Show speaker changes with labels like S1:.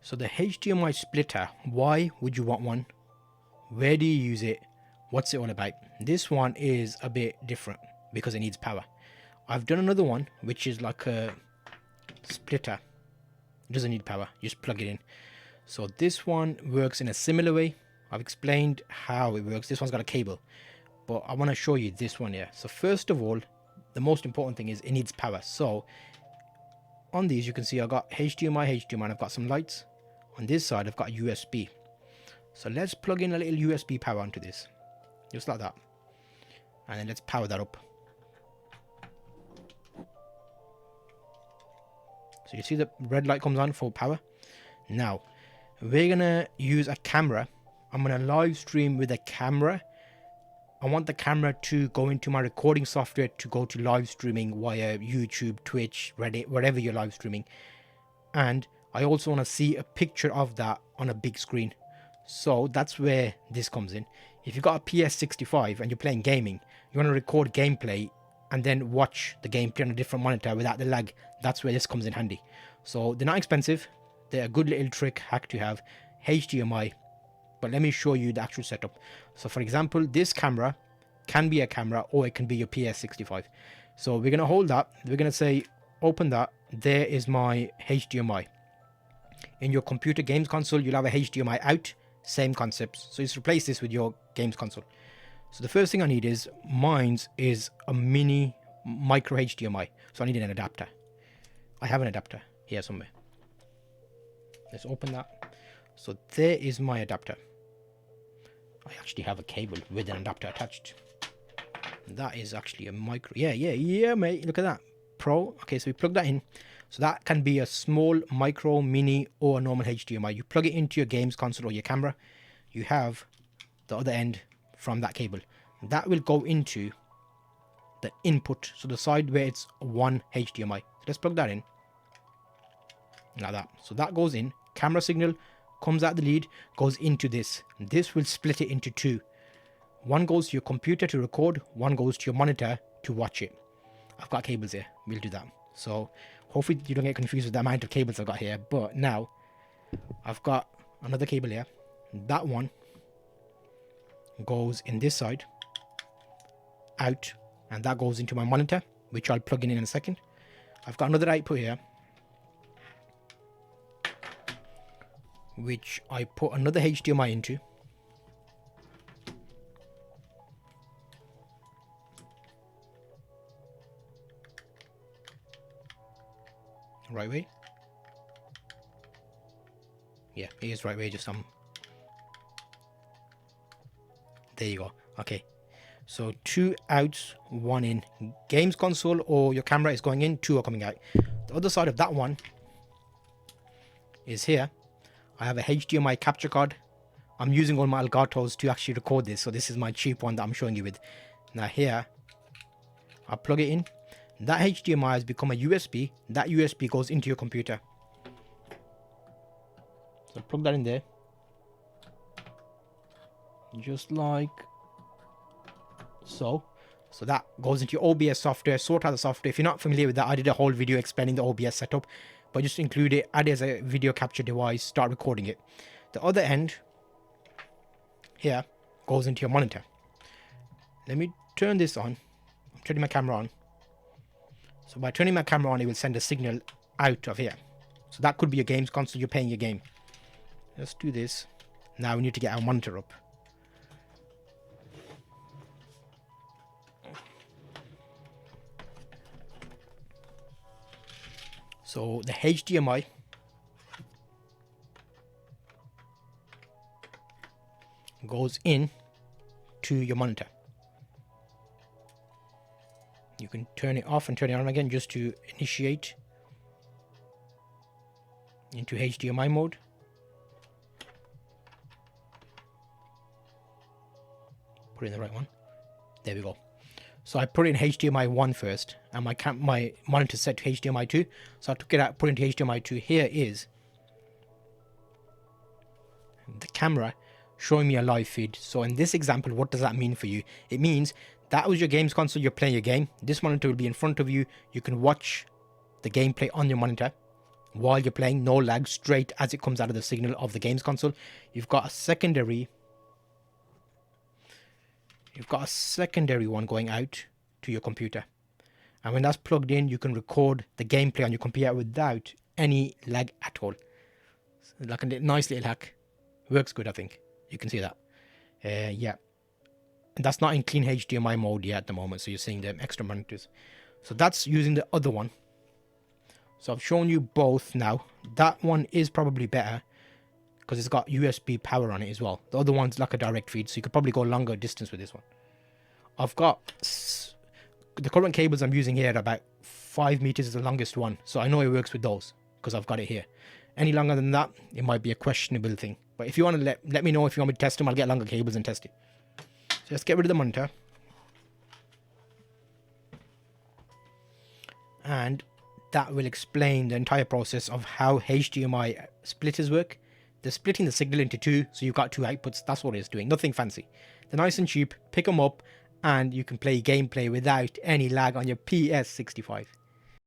S1: So the HDMI splitter, why would you want one? Where do you use it? What's it all about? This one is a bit different because it needs power. I've done another one which is like a splitter. It doesn't need power, you just plug it in. So this one works in a similar way. I've explained how it works. This one's got a cable, but I want to show you this one here. So first of all, the most important thing is it needs power. So on these you can see I've got HDMI, and I've got some lights. On this side I've got USB. So let's plug in a little USB power onto this, just like that, and then let's power that up. So you see the red light comes on for power. Now we're gonna use a camera. I'm gonna live stream with a camera. I want the camera to go into my recording software to go to live streaming via YouTube, Twitch, Reddit, wherever you're live streaming. And I also want to see a picture of that on a big screen. So that's where this comes in. If you've got a PS65 and you're playing gaming, you want to record gameplay and then watch the gameplay on a different monitor without the lag. That's where this comes in handy. So they're not expensive. They're a good little hack to have. HDMI. But let me show you the actual setup. So for example, this camera can be a camera or it can be your PS65. So we're going to hold that. We're going to say, open that. There is my HDMI. In your computer games console, you'll have a HDMI out. Same concepts. So just replace this with your games console. So the first thing I need is, mine's is a mini micro HDMI. So I need an adapter. I have an adapter here somewhere. Let's open that. So there is my adapter. I actually have a cable with an adapter attached. That is actually a micro. Yeah, mate. Look at that. Pro. Okay, so we plug that in. So that can be a small, micro, mini, or a normal HDMI. You plug it into your games console or your camera. You have the other end from that cable. That will go into the input. So the side where it's one HDMI. So let's plug that in. Like that. So that goes in. Camera signal comes out the lead, goes into this. This will split it into two. One goes to your computer to record, one goes to your monitor to watch it. I've got cables here, we'll do that. So hopefully you don't get confused with the amount of cables I've got here. But now I've got another cable here. That one goes in this side, out, and that goes into my monitor, which I'll plug in a second. I've got another output here, which I put another HDMI into. Right way. Yeah, it is right way, just there you go. Okay, so two outs, one in. Games console or your camera is going in, two are coming out. The other side of that one is here. I have a HDMI capture card. I'm using all my Elgatos to actually record this, so this is my cheap one that I'm showing you with. Now here, I plug it in. That HDMI has become a USB. That USB goes into your computer. So plug that in there. Just like so. So that goes into your OBS software. Sort out the software. If you're not familiar with that, I did a whole video explaining the OBS setup. But just include it, add it as a video capture device, start recording it. The other end here goes into your monitor. Let me turn this on. I'm turning my camera on. So by turning my camera on, it will send a signal out of here. So that could be your games console, you're playing your game. Let's do this. Now we need to get our monitor up. So the HDMI goes in to your monitor. You can turn it off and turn it on again just to initiate into HDMI mode. Put in the right one. There we go. So I put it in HDMI 1 first, and my monitor set to HDMI 2. So I took it out, put it into HDMI 2. Here is the camera showing me a live feed. So in this example, what does that mean for you? It means that was your games console, you're playing your game. This monitor will be in front of you. You can watch the gameplay on your monitor. while you're playing, no lag, straight as it comes out of the signal of the games console. You've got a secondary one going out to your computer, and when that's plugged in, you can record the gameplay on your computer without any lag at all. So like a nice little hack. Works good, I think. You can see that. Yeah, and that's not in clean HDMI mode yet at the moment, so you're seeing the extra monitors. So that's using the other one. So I've shown you both now. That one is probably better because it's got USB power on it as well. The other one's like a direct feed, so you could probably go longer distance with this one. I've got the current cables I'm using here are about 5 meters is the longest one, so I know it works with those because I've got it here. Any longer than that, it might be a questionable thing. But if you want to let me know if you want me to test them, I'll get longer cables and test it. So let's get rid of the monitor. And that will explain the entire process of how HDMI splitters work. They're splitting the signal into two, so you've got two outputs. That's what it's doing, nothing fancy. They're nice and cheap, pick them up, and you can play gameplay without any lag on your PS65.